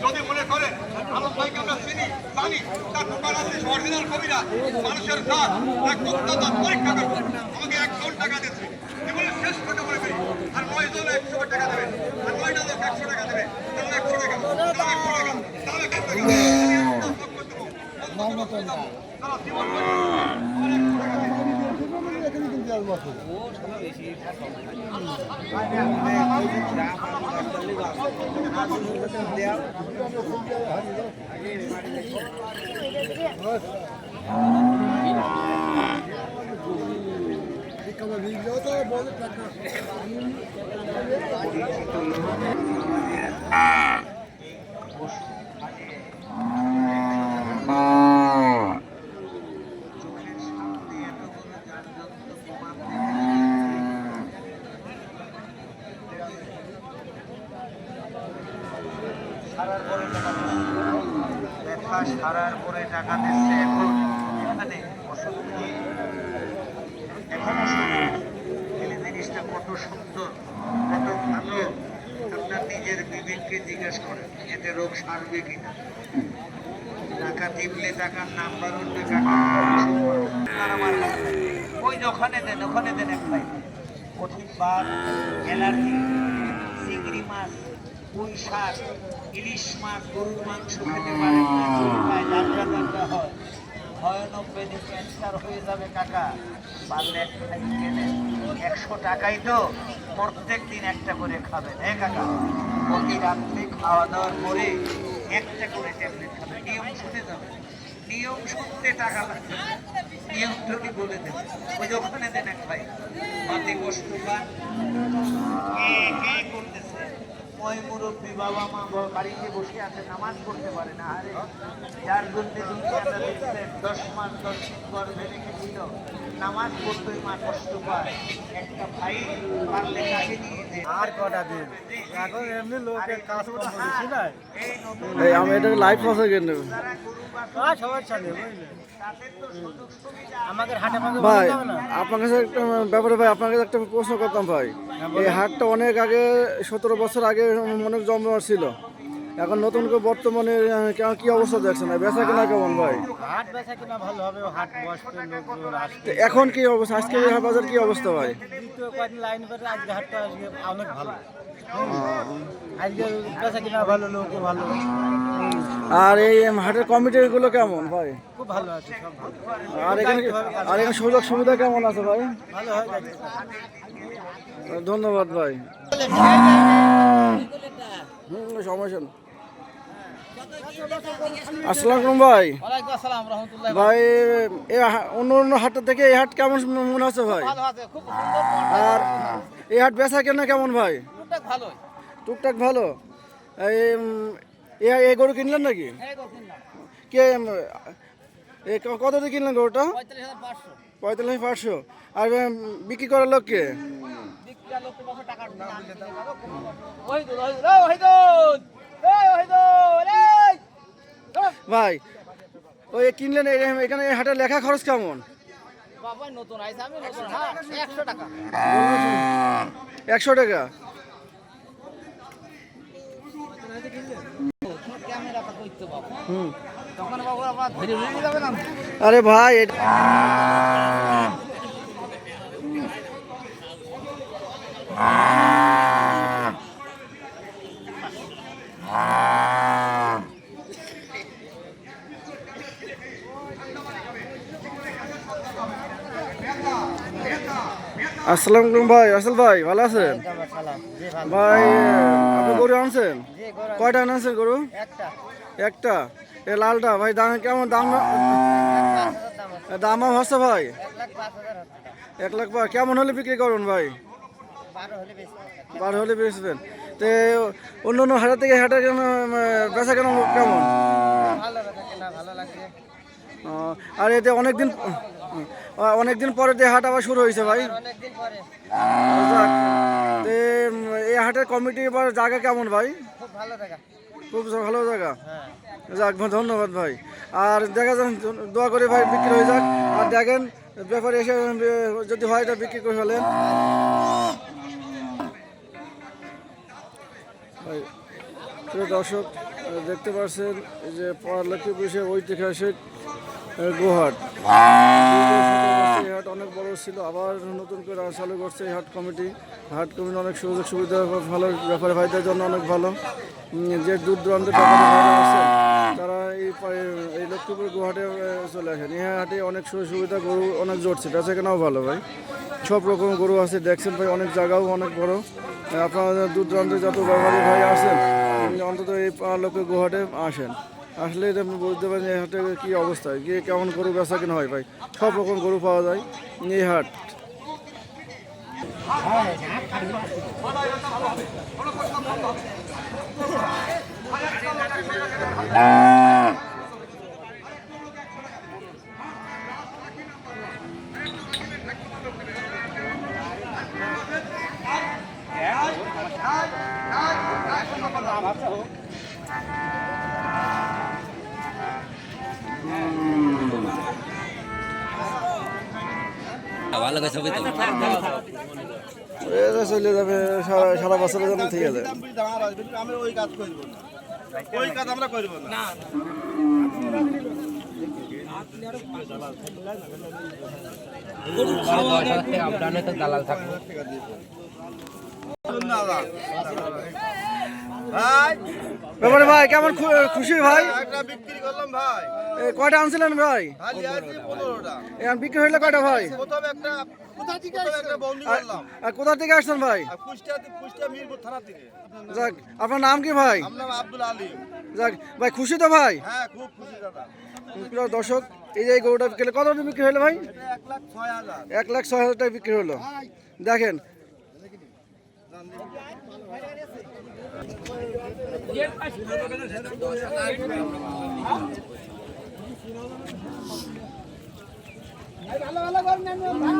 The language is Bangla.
যদি মনে করেন আলম ভাইকে আমরা চিনি জানি, তার দোকান আছে অরিজিনাল কবিরা, মানুষের দাঁত দাঁত পরীক্ষা করবো, আমাকে 1 জন টাকা দিচ্ছে, জীবনের শেষ কথা বলে ফেলি। আর 9 জন 100 টাকা দেবে, আর 9টা লোক 100 টাকা দেবে, তাহলে 100 টাকা, তাহলে 100 টাকা, তাহলে 100 টাকা, তারা জীবন সারার পরে টাকা দিচ্ছে। এখন এখানে জিনিসটা কত সুন্দর, কত ভালো, আপনার নিজের বিবেককে জিজ্ঞেস করেন এতে রোগ সারবে কিনা। টাকা দিবলে টাকার নাম্বার উঠবে, ওই যে ওখানে দেন, ওখানে দেন এক ভাই। কঠিন বাদ, অ্যালার্জি, চিংড়ি মাছ, পুঁই শাক, ইলিশ মাছ, গরুর মাংস খেতে পারে না, দাঁড়া হয়, ভয়ানক ব্যাধি ক্যান্সার হয়ে যাবে কাকা। পারলে একটা কিনে 100 টাকাই তো, প্রত্যেক দিন একটা করে খাবেন। হ্যাঁ কাকা, প্রতি রাত্রে খাওয়া দাওয়ার পরে একটা করে ট্যাবলেট খাবেন। নিয়ম শুনে যাবেন, নিয়ম শুনতে টাকা লাগবে, নিয়মটা বলে দেবেন। ওই যে ওখানে দেন এক ভাই, মাতে কষ্ট পান, করতেছে ওই মুরব্বী বাবা মা বাড়িতে বসে আছে, নামাজ পড়তে পারে না। আরে যার জন্য 10 মাস 10 দিন গর্ভে রেখেছিল, নামাজ পড়তেই মা কষ্ট পায়। একটা ভাই পারলে তাকে নিয়ে যে আর কটা দিন এখন এমনি লোকের কাজ করতে বলেছি না, এই আমি এটা লাইভ আছে কেন সবার সাথে বুঝলে আমাদের হাটে পাতে ভাই? যাবে না। আপনার কাছে একটা ব্যাপারে ভাই, আপনার কাছে একটা প্রশ্ন করতাম ভাই। এই হাটটা অনেক আগে, 17 বছর আগে অনেক জমজমাট ছিল, এখন নতুন করে বর্তমানে কি অবস্থা দেখছেন? বেচা কেনা কেমন ভাই? হাট বেচা কিনা ভালো হবে, হাট বয়স্ক লোকজন আসবে। তো এখন কি অবস্থা, আজকে এই হাট বাজার কি অবস্থা ভাই? দ্বিতীয় কয়েকদিন লাইন পেতে আজকে হাটটা আজকে অনেক ভালো, আজকে বেচা কিনা ভালো, লোকও ভালো। আর এই হাটের কমিটিগুলো কেমন ভাই? খুব ভালো আছে, সব ভালো। আর এখানে সুযোগ সুবিধা কেমন আছে ভাই? ভালো হয় যাচ্ছে। ধন্যবাদ ভাই। সমস্যা না। আসসালামু আলাইকুম ভাই। ওয়ালাইকুম আসসালাম রাহমাতুল্লাহ। ভাই এই অন্য অন্য হাটের থেকে এই হাট কেমন মনে হচ্ছে ভাই? ভালো আছে, খুব সুন্দর। আর এই হাট বেচা কেনা কেমন ভাই? টুকটাক ভালো। টুকটাক ভালো। এই গরু কিনলেন নাকি? হ্যাঁ গো কিনলাম। কে কত দিয়ে কিনলেন গরুটা? 45,500। 45,500। আর বিক্রি করার লোক কে? বিক্রিয়া লোককে বসে টাকা না দিলে তো ওহিদুল, ওহিদুল, ওহিদুল, এই ভাই ওই কিনলেন এখানে এই হাটের লেখা খরচ কেমন? বাবা নতুন আইছে, আমি নতুন। হ্যাঁ 100 টাকা। 100 টাকা। ক্যামেরাটা কইতে বাবা। হুম। তখন বাবা আবার ধরে নিয়ে যাবে না। আরে ভাই আসসালামু আলাইকুম ভাই। আসল ভাই ভালো আছেন ভাই? আপনি গরু আনছেন? কয়টা আনছেন গরু? একটা। এ লালটা ভাই দাম কেমন? দাম হচ্ছে ভাই? 1,05,000। কেমন হলে বিক্রি করুন ভাই? 12 হলে বেচবেন। তো অন্য অন্য হাটের থেকে হাটের বেচা কেন কেমন? আর এতে অনেকদিন পরে দিয়ে হাট আবার শুরু হয়েছে ভাই। যাক, তো এই হাটের কমিটি বা জায়গা কেমন ভাই? খুব ভালো জায়গা। যাক ধন্যবাদ ভাই। আর দেখা যান, দোয়া করে ভাই বিক্রি হয়ে যাক। আর দেখেন ব্যাপারে এসে যদি হয় এটা বিক্রি করে ফেলেন ভাই। প্রিয় দর্শক দেখতে পাচ্ছেন এই যে লক্ষ্মীপুরের ঐতিহাসিক গোহাট। এই হাট অনেক বড় ছিল, আবার নতুন করে চালু করছে এই হাট কমিটি। হাট কমিটি অনেক সুযোগ সুবিধা ভালো, ব্যাপারে ভাইদের জন্য অনেক ভালো। যে দূর দূরান্তের ব্যাপারে ভাইরা আছে তারা এই লক্ষ্মীপুর গোহাটে চলে আসেন। এই হাটে অনেক সুযোগ সুবিধা, গরু অনেক জোরছে, বেচা কেনাও ভালো ভাই। সব রকম গরু আছে, দেখছেন ভাই, অনেক জায়গাও অনেক বড়। আপনারা দূর দূরান্তে যত ব্যাপারী ভাই আছেন অন্তত এই লক্ষ্মীপুর গোহাটে আসেন, আসলে আপনি বুঝতে পারেন এই হাটে কী অবস্থা, গিয়ে কেমন গরু বেচা কেনা হয় ভাই। সব রকম গরু পাওয়া যায় এই হাট। ভালো করে ছবি তো এটা চলে যাবে সারা বছরের জন্য, ঠিক আছে। আমি ওই কাজ করব না, ওই কাজ আমরা করব না। আপনার তো দালাল থাকবে। ভাই ব্যাপারে ভাই কেমন খুশি ভাই? একটা বিক্রি করলাম ভাই, কয়টা আনছিলেন ভাই? খালি আছি 15টা। এখন বিক্রি হইলে কয়টা ভাই? প্রথমে একটা বন্দি করলাম। আর কোথা থেকে আসছেন ভাই? আর কুষ্টিয়া মিরপুর থানা থেকে। যাক, আপনার নাম কি ভাই? আমার নাম আব্দুল আলী। যাক ভাই, খুশি তো ভাই? হ্যাঁ, খুব খুশি দাদা। প্রিয় দর্শক, এই যে এই গরুটা বিক্রি কত বিক্রি হলো ভাই? এটা 1,06,000। 1,06,000 টাকা বিক্রি হলো। দেখেন ভালো ভালো করে নেন ভাই।